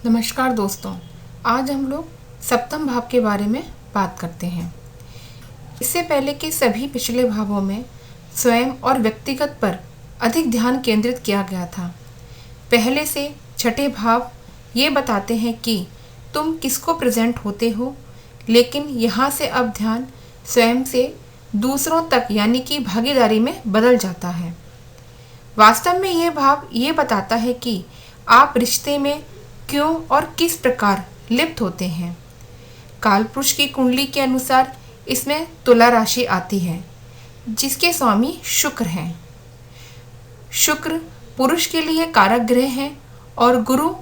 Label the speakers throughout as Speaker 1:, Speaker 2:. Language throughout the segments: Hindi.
Speaker 1: नमस्कार दोस्तों, आज हम लोग सप्तम भाव के बारे में बात करते हैं। इससे पहले के सभी पिछले भावों में स्वयं और व्यक्तिगत पर अधिक ध्यान केंद्रित किया गया था। पहले से छठे भाव ये बताते हैं कि तुम किसको प्रेजेंट होते हो, लेकिन यहाँ से अब ध्यान स्वयं से दूसरों तक यानी कि भागीदारी में बदल जाता है। वास्तव में यह भाव ये बताता है कि आप रिश्ते में क्यों और किस प्रकार लिप्त होते हैं। कालपुरुष की कुंडली के अनुसार इसमें तुला राशि आती है, जिसके स्वामी शुक्र हैं। शुक्र पुरुष के लिए कारक ग्रह हैं और गुरु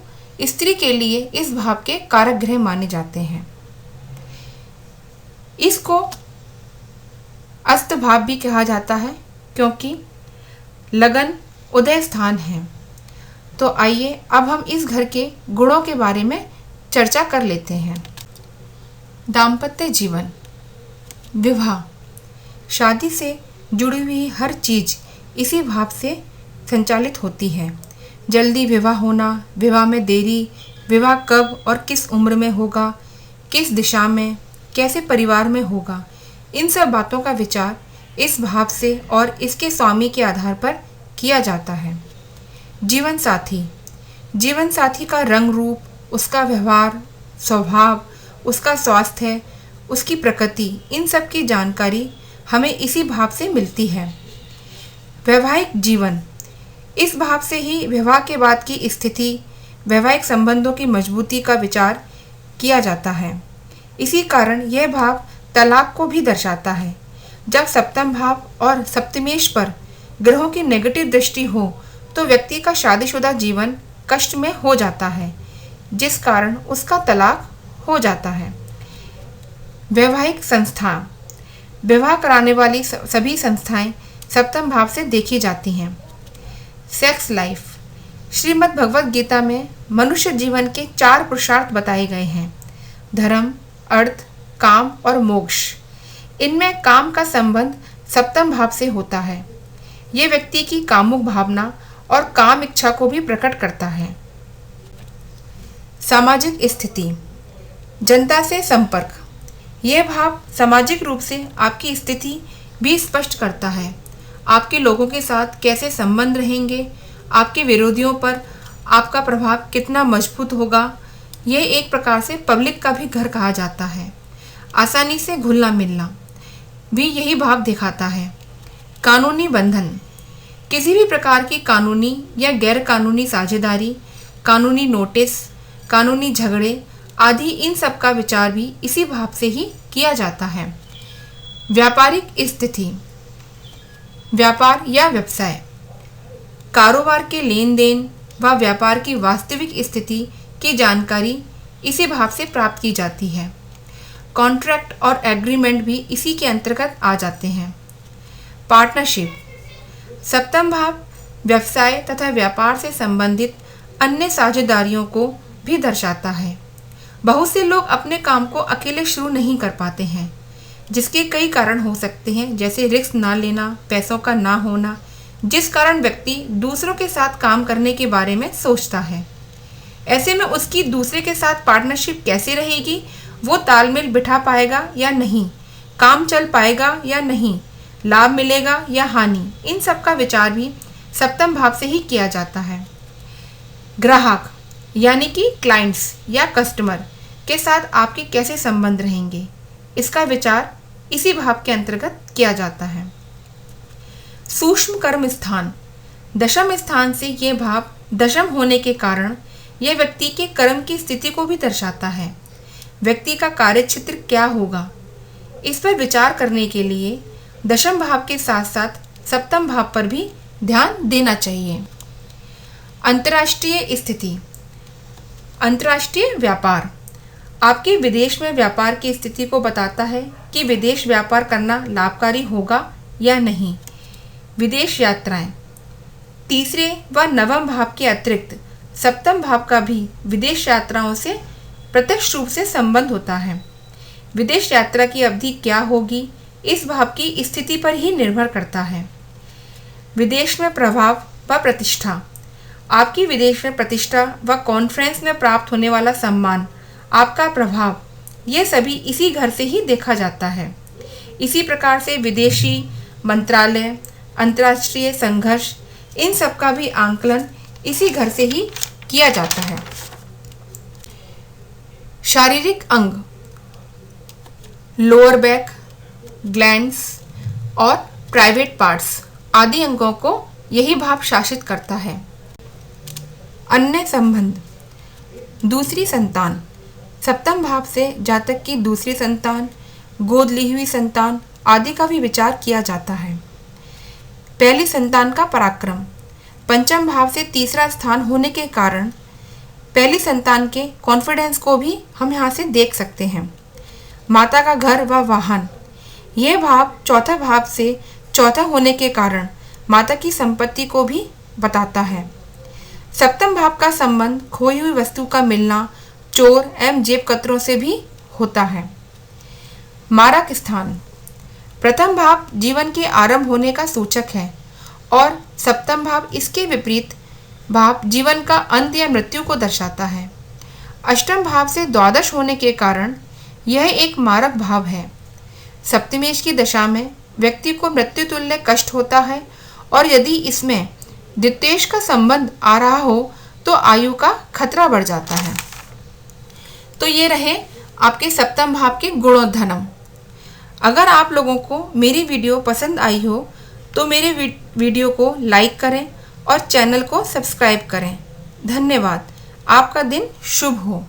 Speaker 1: स्त्री के लिए इस भाव के कारक ग्रह माने जाते हैं। इसको अस्त भाव भी कहा जाता है क्योंकि लगन उदय स्थान है। तो आइए अब हम इस घर के गुणों के बारे में चर्चा कर लेते हैं। दाम्पत्य जीवन, विवाह, शादी से जुड़ी हुई हर चीज़ इसी भाव से संचालित होती है। जल्दी विवाह होना, विवाह में देरी, विवाह कब और किस उम्र में होगा, किस दिशा में, कैसे परिवार में होगा, इन सब बातों का विचार इस भाव से और इसके स्वामी के आधार पर किया जाता है। जीवन साथी, जीवन साथी का रंग रूप, उसका व्यवहार, स्वभाव, उसका स्वास्थ्य, उसकी प्रकृति, इन सब की जानकारी हमें इसी भाव से मिलती है। वैवाहिक जीवन, इस भाव से ही विवाह के बाद की स्थिति, वैवाहिक संबंधों की मजबूती का विचार किया जाता है। इसी कारण यह भाव तलाक को भी दर्शाता है। जब सप्तम भाव और सप्तमेश पर ग्रहों की नेगेटिव दृष्टि हो तो व्यक्ति का शादीशुदा जीवन कष्ट में हो जाता है, जिस कारण उसका तलाक हो जाता है। वैवाहिक संस्था, विवाह कराने वाली सभी संस्थाएं सप्तम भाव से देखी जाती हैं। सेक्स लाइफ, श्रीमद् भगवद गीता में मनुष्य जीवन के 4 पुरुषार्थ बताए गए हैं: धर्म, अर्थ, काम और मोक्ष। इनमें काम का संबंध सप्तम भाव से होता है। ये व्यक्ति की कामुक भावना और काम इच्छा को भी प्रकट करता है। सामाजिक स्थिति, जनता से संपर्क, यह भाव सामाजिक रूप से आपकी स्थिति भी स्पष्ट करता है। आपके लोगों के साथ कैसे संबंध रहेंगे, आपके विरोधियों पर आपका प्रभाव कितना मजबूत होगा। यह एक प्रकार से पब्लिक का भी घर कहा जाता है। आसानी से घुलना मिलना भी यही भाव दिखाता है। कानूनी बंधन, किसी भी प्रकार की कानूनी या गैर कानूनी साझेदारी, कानूनी नोटिस, कानूनी झगड़े आदि, इन सब का विचार भी इसी भाव से ही किया जाता है। व्यापारिक स्थिति, व्यापार या व्यवसाय, कारोबार के लेन देन व व्यापार की वास्तविक स्थिति की जानकारी इसी भाव से प्राप्त की जाती है। कॉन्ट्रैक्ट और एग्रीमेंट भी इसी के अंतर्गत आ जाते हैं। पार्टनरशिप, सप्तम भाव व्यवसाय तथा व्यापार से संबंधित अन्य साझेदारियों को भी दर्शाता है। बहुत से लोग अपने काम को अकेले शुरू नहीं कर पाते हैं, जिसके कई कारण हो सकते हैं, जैसे रिस्क ना लेना, पैसों का ना होना, जिस कारण व्यक्ति दूसरों के साथ काम करने के बारे में सोचता है। ऐसे में उसकी दूसरे के साथ पार्टनरशिप कैसे रहेगी, वो तालमेल बिठा पाएगा या नहीं, काम चल पाएगा या नहीं, लाभ मिलेगा या हानि, इन सब का विचार भी सप्तम भाव से ही किया जाता है। ग्राहक यानी कि क्लाइंट्स या कस्टमर के साथ आपके कैसे संबंध रहेंगे, इसका विचार इसी भाव के अंतर्गत किया जाता है। सूक्ष्म कर्म स्थान, दशम स्थान से ये भाव दशम होने के कारण यह व्यक्ति के कर्म की स्थिति को भी दर्शाता है। व्यक्ति का कार्यक्षेत्र क्या होगा, इस पर विचार करने के लिए दशम भाव के साथ साथ सप्तम भाव पर भी ध्यान देना चाहिए। अंतर्राष्ट्रीय स्थिति, अंतर्राष्ट्रीय व्यापार आपके विदेश में व्यापार की स्थिति को बताता है कि विदेश व्यापार करना लाभकारी होगा या नहीं। विदेश यात्राएं, तीसरे व नवम भाव के अतिरिक्त सप्तम भाव का भी विदेश यात्राओं से प्रत्यक्ष रूप से संबंध होता है। विदेश यात्रा की अवधि क्या होगी, इस भाव की स्थिति पर ही निर्भर करता है। विदेश में प्रभाव व प्रतिष्ठा, आपकी विदेश में प्रतिष्ठा व कॉन्फ्रेंस में प्राप्त होने वाला सम्मान, आपका प्रभाव, ये सभी इसी घर से ही देखा जाता है। इसी प्रकार से विदेशी मंत्रालय, अंतर्राष्ट्रीय संघर्ष, इन सब का भी आंकलन इसी घर से ही किया जाता है। शारीरिक अंग, लोअर बैक, ग्लैंड्स और प्राइवेट पार्ट्स आदि अंगों को यही भाव शासित करता है। अन्य संबंध, दूसरी संतान, सप्तम भाव से जातक की दूसरी संतान, गोद ली हुई संतान आदि का भी विचार किया जाता है। पहली संतान का पराक्रम, पंचम भाव से तीसरा स्थान होने के कारण पहली संतान के कॉन्फिडेंस को भी हम यहाँ से देख सकते हैं। माता का घर व वाहन, यह भाव चौथा भाव से चौथा होने के कारण माता की संपत्ति को भी बताता है। सप्तम भाव का संबंध खोई हुई वस्तु का मिलना, चोर एवं जेब कतरों से भी होता है। मारक स्थान, प्रथम भाव जीवन के आरंभ होने का सूचक है और सप्तम भाव इसके विपरीत भाव जीवन का अंत या मृत्यु को दर्शाता है। अष्टम भाव से द्वादश होने के कारण यह एक मारक भाव है। सप्तमेश की दशा में व्यक्ति को मृत्यु तुल्य कष्ट होता है और यदि इसमें द्वितेश का संबंध आ रहा हो तो आयु का खतरा बढ़ जाता है। तो ये रहे आपके सप्तम भाव के गुणोधनम। अगर आप लोगों को मेरी वीडियो पसंद आई हो तो मेरे वीडियो को लाइक करें और चैनल को सब्सक्राइब करें। धन्यवाद। आपका दिन शुभ हो।